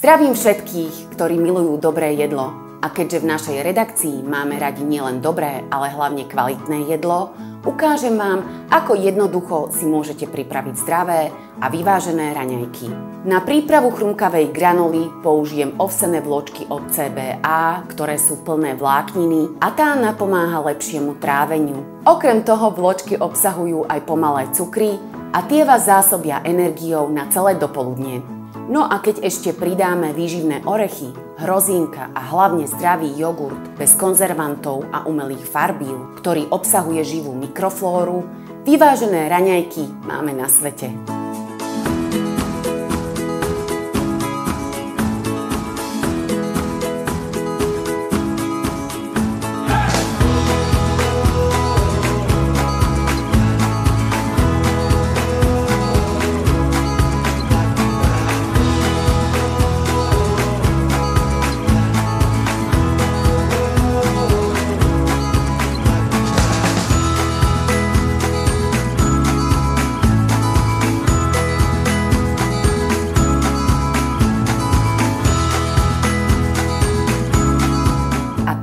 Zdravím všetkých, ktorí milujú dobré jedlo. A keďže v našej redakcii máme radi nielen dobré, ale hlavne kvalitné jedlo, ukážem vám, ako jednoducho si môžete pripraviť zdravé a vyvážené raňajky. Na prípravu chrumkavej granoly použijem ovsené vločky od CBA, ktoré sú plné vlákniny a tá napomáha lepšiemu tráveniu. Okrem toho vločky obsahujú aj pomalé cukry a tie vás zásobia energiou na celé dopoludnie. No a keď ešte pridáme výživné orechy, hrozínka a hlavne zdravý jogurt bez konzervantov a umelých farbív, ktorý obsahuje živú mikroflóru, vyvážené raňajky máme na svete.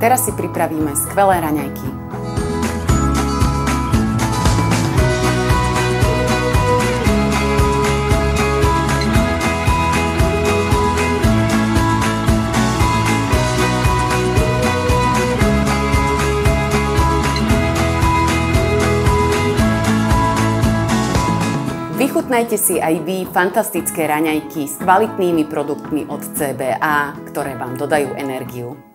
Teraz si pripravíme skvelé raňajky. Vychutnajte si aj vy fantastické raňajky s kvalitnými produktmi od CBA, ktoré vám dodajú energiu.